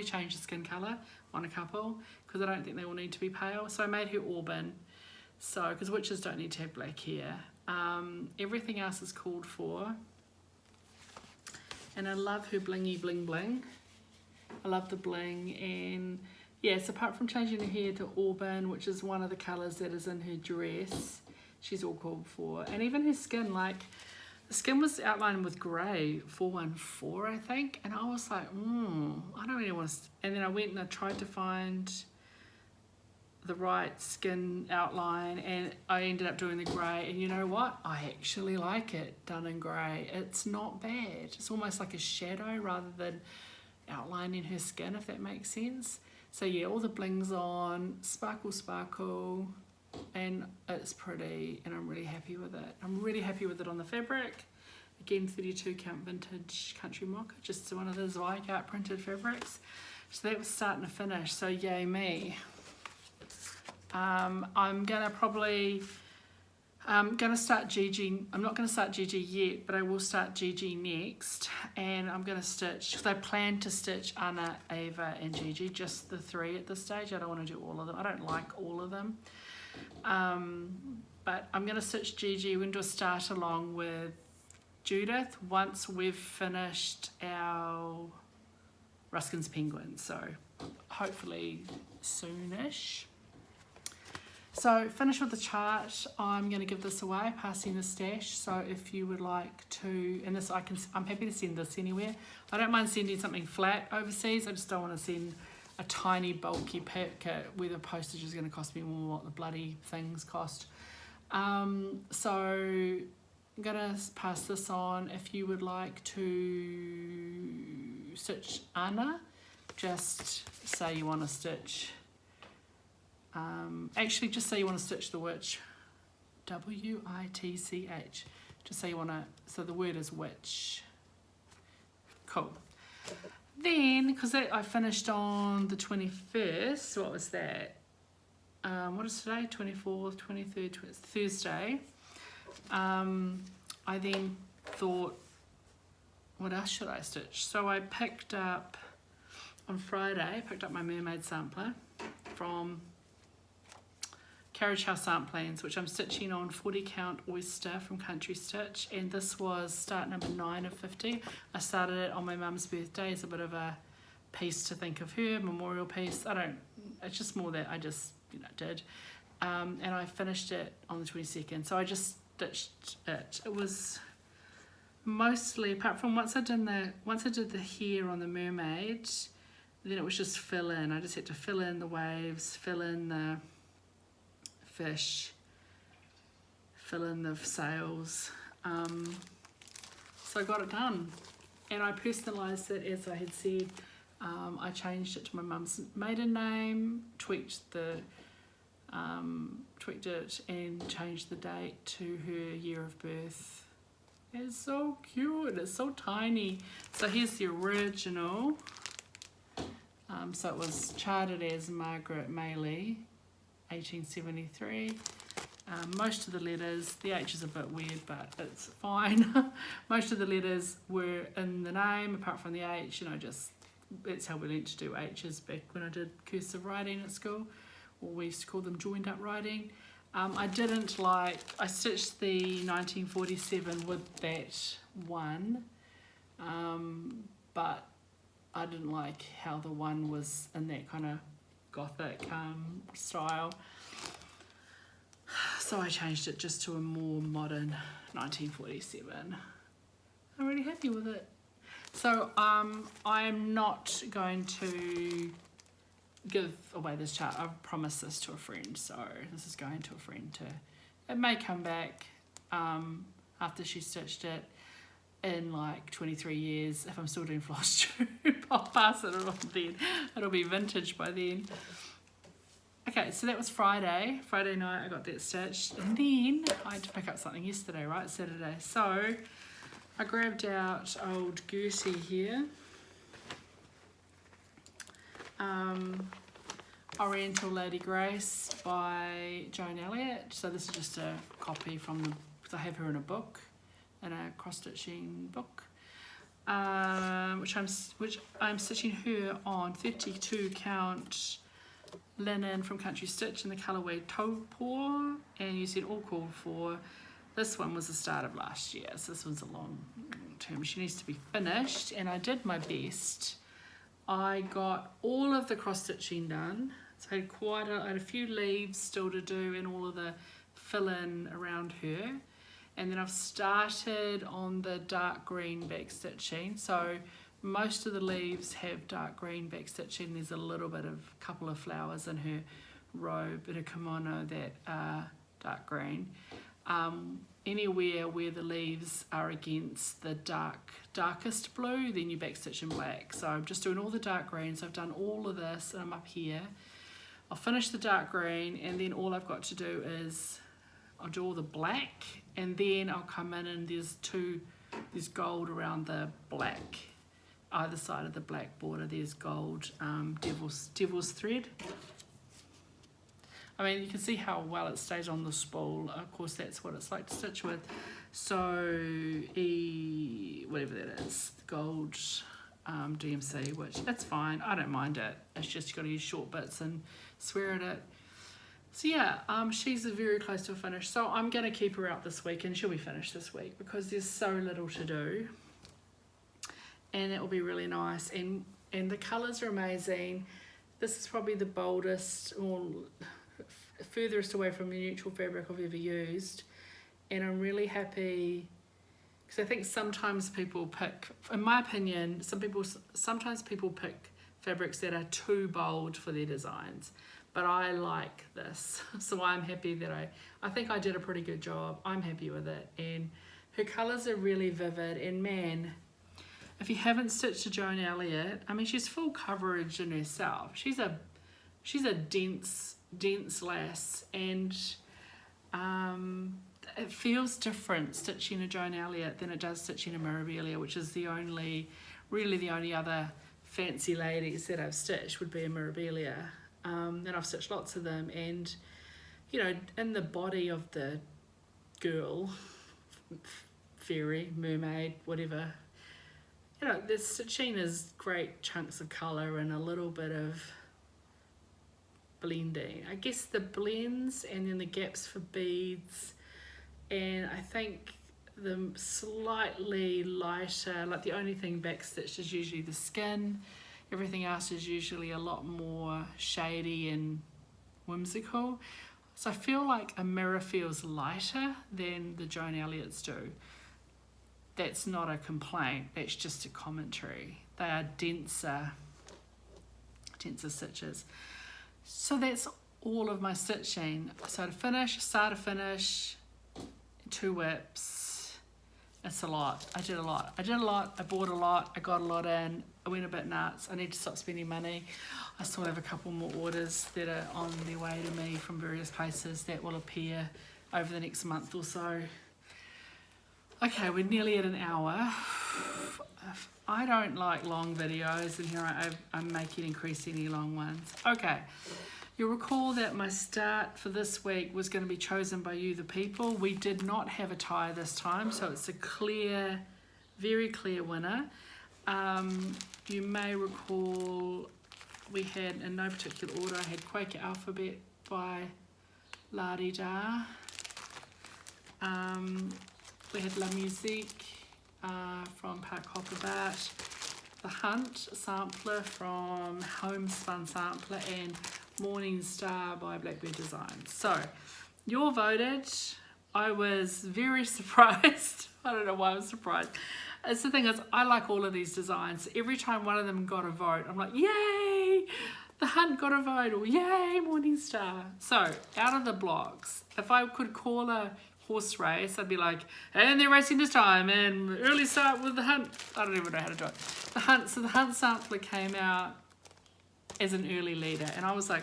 change the skin colour on a couple, because I don't think they will need to be pale. So I made her auburn, so because witches don't need to have black hair. Everything else is called for, and I love her blingy bling bling. I love the bling, and yes, apart from changing her hair to auburn, which is one of the colours that is in her dress, she's all called for. And even her skin, like the skin was outlined with grey, 414 I think, and I was like, I don't really want to, and then I went and I tried to find the right skin outline, and I ended up doing the grey, and you know what, I actually like it done in grey. It's not bad. It's almost like a shadow rather than outlining her skin, if that makes sense. So yeah, all the blings on, sparkle, and it's pretty, and I'm really happy with it. I'm really happy with it on the fabric. Again, 32 count Vintage Country Mocha, just one of the Zweigart printed fabrics. So that was starting to finish, so yay me. I'm gonna start GG. I'm not gonna start GG yet, but I will start GG next, and I'm gonna stitch, because I plan to stitch Anna, Ava and GG, just the three at this stage. I don't want to do all of them. I don't like all of them. But I'm gonna stitch GG. We're gonna do a start along with Judith once we've finished our Ruskin's Penguins, so hopefully soonish. So finish with the chart. I'm going to give this away, passing the stash. So if you would like to, and this I'm happy to send this anywhere. I don't mind sending something flat overseas. I just don't want to send a tiny bulky packet where the postage is going to cost me more than what the bloody things cost. So I'm going to pass this on. If you would like to stitch Anna, just say you want to stitch. Actually, just say you want to stitch the witch, W-I-T-C-H. Just say you want to, so the word is witch. Cool. Then, because I finished on the 21st, what was that? what is today? 24th, 23rd, Thursday. I then thought, what else should I stitch? So I picked up, on Friday, my mermaid sampler from Carriage House Samplings, which I'm stitching on 40 count Oyster from Country Stitch, and this was start number 9 of 50. I started it on my mum's birthday as a bit of a piece to think of her, memorial piece. It's just more that I just, did. And I finished it on the 22nd, so I just stitched it. It was mostly, apart from once I did the hair on the mermaid, then it was just fill in. I just had to fill in the waves, fill in the fish, fill in the sails. So I got it done, and I personalised it as I had said. I changed it to my mum's maiden name, tweaked it and changed the date to her year of birth. It's so cute, it's so tiny. So here's the original. So it was charted as Margaret Maylie, 1873. Most of the letters, the H is a bit weird, but it's fine. Most of the letters were in the name, apart from the H, just, that's how we learnt to do H's back when I did cursive writing at school, or we used to call them joined up writing. I stitched the 1947 with that one, but I didn't like how the one was in that kind of gothic style. So I changed it just to a more modern 1947. I'm really happy with it. So I'm not going to give away this chart. I've promised this to a friend, so this is going to a friend too. It may come back after she stitched it in like 23 years. If I'm still doing FLOSSTUBE, I'll pass it on then. It'll be vintage by then. Okay, so that was Friday. Friday night I got that stitched, and then I had to pick up something yesterday, right? Saturday. So I grabbed out old Gertie here. Oriental Lady Grace by Joan Elliot. So this is just a copy from the, because I have her in a book, in a cross-stitching book, which I'm stitching her on 32 count linen from Country Stitch in the colourway Taupo, and you said all called for. This one was the start of last year, so this one's a long term. She needs to be finished, and I did my best. I got all of the cross stitching done, so I had a few leaves still to do and all of the fill in around her, and then I've started on the dark green back stitching. So most of the leaves have dark green back stitching. There's a little bit of couple of flowers in her robe, in her kimono, that are dark green. Anywhere where the leaves are against the darkest blue, then you backstitch in black. So I'm just doing all the dark greens. I've done all of this, and I'm up here. I'll finish the dark green, and then all I've got to do is I'll do all the black, and then I'll come in, and there's gold around the black. Either side of the black border, there's gold devil's thread. I mean, you can see how well it stays on the spool. Of course, that's what it's like to stitch with. So, whatever that is, gold DMC, which that's fine. I don't mind it. It's just you've got to use short bits and swear at it. So yeah, she's very close to a finish. So I'm going to keep her out this week, and she'll be finished this week because there's so little to do. And it will be really nice. And the colours are amazing. This is probably the boldest or furthest away from the neutral fabric I've ever used, and I'm really happy because I think sometimes people pick, in my opinion, sometimes people pick fabrics that are too bold for their designs, but I like this, so I'm happy that I think I did a pretty good job. I'm happy with it, and her colours are really vivid, and man, if you haven't stitched a Joan Elliot, I mean, she's full coverage in herself. She's a dense lass, and it feels different stitching a Joan Elliot than it does stitching a Mirabilia, which is really the only other fancy ladies that I've stitched would be a Mirabilia. and I've stitched lots of them, and you know, in the body of the girl, fairy, mermaid, whatever, you know, the stitching is great chunks of colour and a little bit of blending. I guess the blends and then the gaps for beads, and I think the slightly lighter, like the only thing backstitched is usually the skin. Everything else is usually a lot more shady and whimsical. So I feel like a mirror feels lighter than the Joan Elliots do. That's not a complaint, that's just a commentary. They are denser stitches. So that's all of my stitching. So to finish, start to finish, 2 whips. It's a lot. I did a lot. I bought a lot. I got a lot in. I went a bit nuts. I need to stop spending money. I still have a couple more orders that are on their way to me from various places that will appear over the next month or so. Okay, we're nearly at an hour. I don't like long videos, and here I'm making increasingly long ones. Okay, you'll recall that my start for this week was going to be chosen by you, the people. We did not have a tie this time, so it's a clear, very clear winner. You may recall we had, in no particular order, I had Quaker Alphabet by La-Di-Da. We had La Musique from Park Hopperbat, the Hutt sampler from Homespun Sampler, and Morning Star by Blackbird Designs. So you all voted. I was very surprised. I don't know why I was surprised. It's the thing is, I like all of these designs. Every time one of them got a vote, I'm like, yay, the Hutt got a vote, or yay, Morning Star. So out of the blocks, if I could call a horse race, I'd be like, and they're racing this time, and early start with the Hutt. I don't even know how to do it. The Hutt, so the Hutt sampler came out as an early leader, and I was like,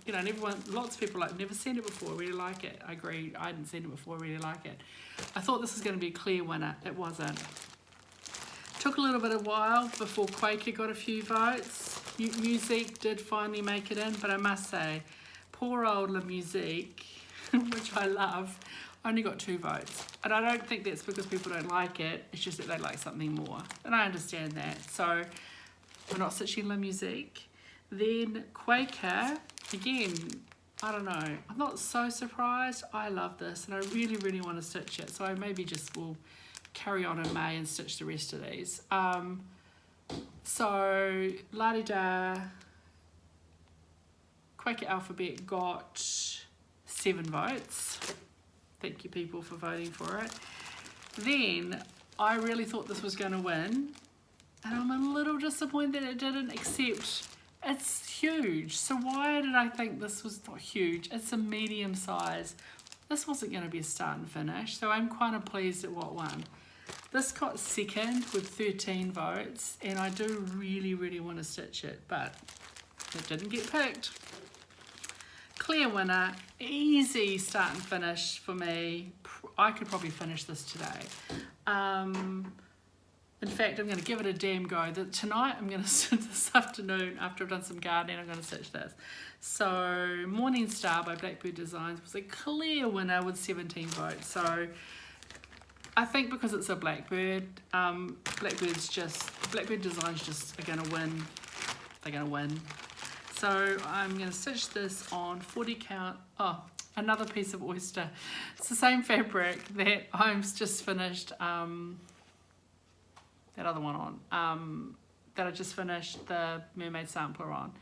you know, and everyone, lots of people like, never seen it before, really like it. I agree, I hadn't seen it before, really like it. I thought this was going to be a clear winner. It wasn't. Took a little bit of while before Quaker got a few votes. Musique did finally make it in, but I must say, poor old La Musique, which I love, only got 2 votes. And I don't think that's because people don't like it, it's just that they like something more. And I understand that. So we're not stitching La Musique. Then Quaker, again, I don't know, I'm not so surprised. I love this and I really, really want to stitch it. So I maybe just will carry on in May and stitch the rest of these. So La-Di-Da, Quaker Alphabet got 7 votes. Thank you people for voting for it. Then I really thought this was going to win, and I'm a little disappointed that it didn't, except it's huge. So why did I think this was not huge? It's a medium size. This wasn't going to be a start and finish, so I'm kind of pleased at what won. This got second with 13 votes, and I do really, really want to stitch it, but it didn't get picked. Clear winner, easy start and finish for me. I could probably finish this today. In fact, I'm going to give it a damn go. Tonight, I'm going to sit this afternoon, after I've done some gardening, I'm going to stitch this. So, Morning Star by Blackbird Designs was a clear winner with 17 votes. So, I think because it's a Blackbird, Blackbird Designs just are going to win. They're going to win. So I'm going to stitch this on 40 count. Oh, another piece of Oyster. It's the same fabric that I'm just finished that other one on. That I just finished the Mermaid sampler on.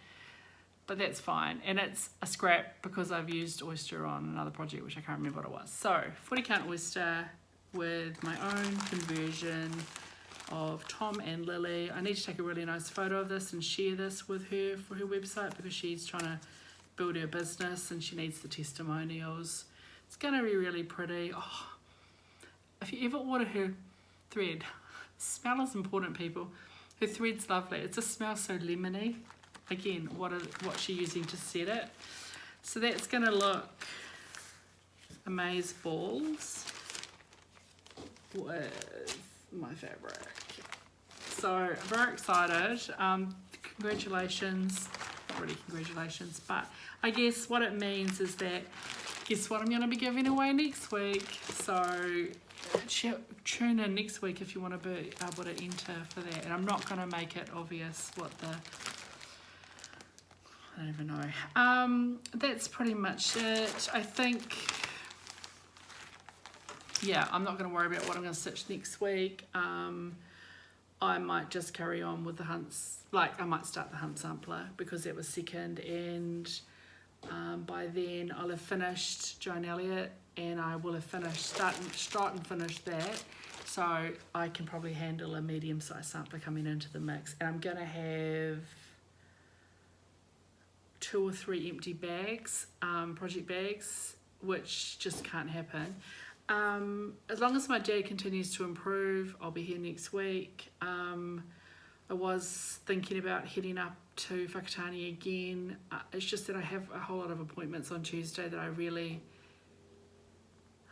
But that's fine. And it's a scrap because I've used Oyster on another project which I can't remember what it was. So 40 count Oyster with my own conversion of Tom and Lily. I need to take a really nice photo of this and share this with her for her website because she's trying to build her business and she needs the testimonials. It's going to be really pretty. Oh, if you ever order her thread, smell is important, people. Her thread's lovely. It just smells so lemony. Again, what's she using to set it? So that's going to look amaze balls with my fabric. So very excited. Congratulations not really congratulations, but I guess what it means is that, guess what I'm going to be giving away next week. So tune in next week if you want to be able to enter for that. And I'm not going to make it obvious what the, I don't even know. That's pretty much it. I think, yeah, I'm not going to worry about what I'm going to stitch next week. I might just carry on with the Hunts, like I might start the Hunt sampler because that was second, and by then I'll have finished Joan Elliot, and I will have finished, start and finish that, so I can probably handle a medium-sized sampler coming into the mix. And I'm going to have 2 or 3 empty bags, project bags, which just can't happen. As long as my dad continues to improve, I'll be here next week. I was thinking about heading up to Whakatane again. It's just that I have a whole lot of appointments on Tuesday that I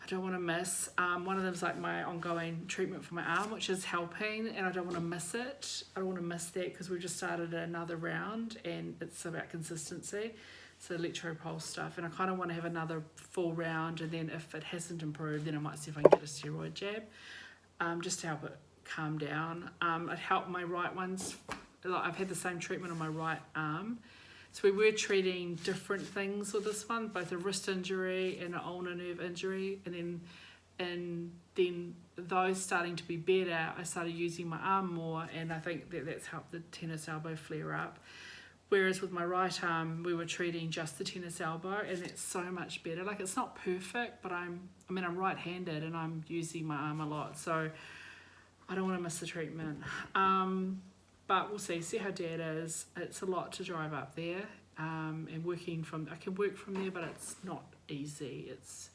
don't want to miss. One of them's like my ongoing treatment for my arm, which is helping, and I don't want to miss it. I don't want to miss that because we've just started another round and it's about consistency. So electropulse stuff, and I kind of want to have another full round, and then if it hasn't improved, then I might see if I can get a steroid jab, just to help it calm down. It helped my right ones. Like I've had the same treatment on my right arm, so we were treating different things with this one, both a wrist injury and an ulnar nerve injury, and then those starting to be better, I started using my arm more, and I think that's helped the tennis elbow flare up. Whereas with my right arm, we were treating just the tennis elbow, and it's so much better. Like, it's not perfect, but I'm right-handed and I'm using my arm a lot, so I don't want to miss the treatment. But we'll see how Dad is. It's a lot to drive up there, and I can work from there, but it's not easy. It's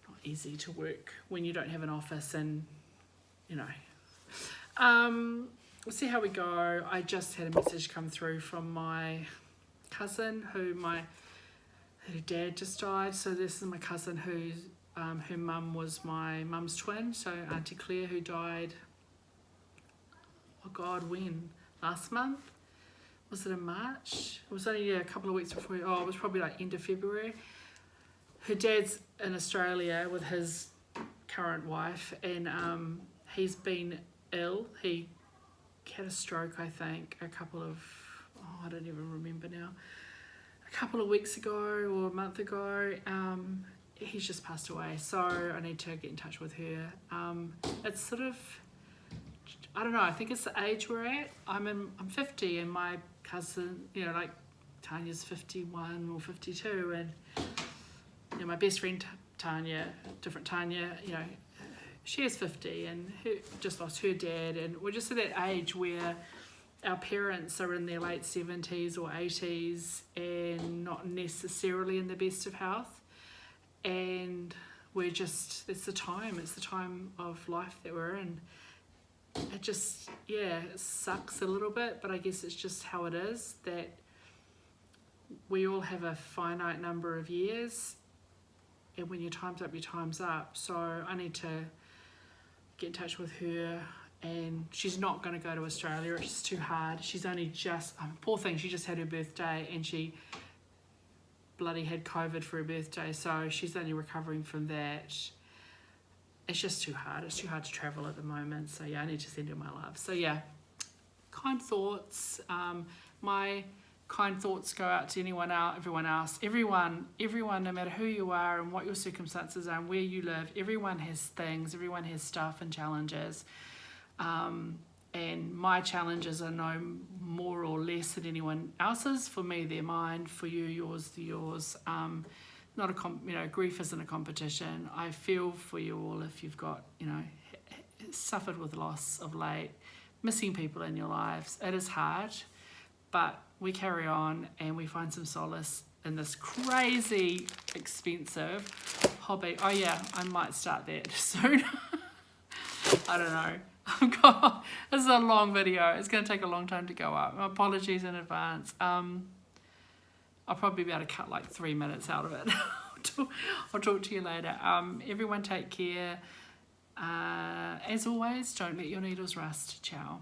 not easy to work when you don't have an office, and you know. We'll see how we go. I just had a message come through from my cousin her dad just died. So this is my cousin her mum was my mum's twin, so Auntie Claire, who died, oh God, when? Last month? Was it in March? It was only a couple of weeks before, it was probably like end of February. Her dad's in Australia with his current wife, and he's been ill. He had a stroke, I think, I don't even remember now, a couple of weeks ago or a month ago. He's just passed away, so I need to get in touch with her. It's sort of, I don't know, I think it's the age we're at. I'm 50, and my cousin, like Tanya's 51 or 52, and my best friend Tanya, different Tanya, she is 50 and just lost her dad, and we're just at that age where our parents are in their late 70s or 80s and not necessarily in the best of health, and it's the time of life that we're in. It just, it sucks a little bit, but I guess it's just how it is, that we all have a finite number of years, and when your time's up, your time's up. So I need to get in touch with her, and she's not going to go to Australia. It's just too hard. She's only just, poor thing, she just had her birthday, and she bloody had COVID for her birthday, so she's only recovering from that. It's just too hard. It's too hard to travel at the moment, so I need to send her my love. So kind thoughts. My kind thoughts go out to everyone else, everyone, no matter who you are and what your circumstances are and where you live. Everyone has things, everyone has stuff and challenges, and my challenges are no more or less than anyone else's. For me, they're mine. For you, yours, they're yours. Not grief isn't a competition. I feel for you all if you've got suffered with loss of late, missing people in your lives. It is hard, but we carry on and we find some solace in this crazy expensive hobby. Oh yeah, I might start that soon. I don't know. This is a long video. It's going to take a long time to go up. My apologies in advance. I'll probably be able to cut like 3 minutes out of it. I'll talk to you later. Everyone take care. As always, don't let your needles rust. Ciao.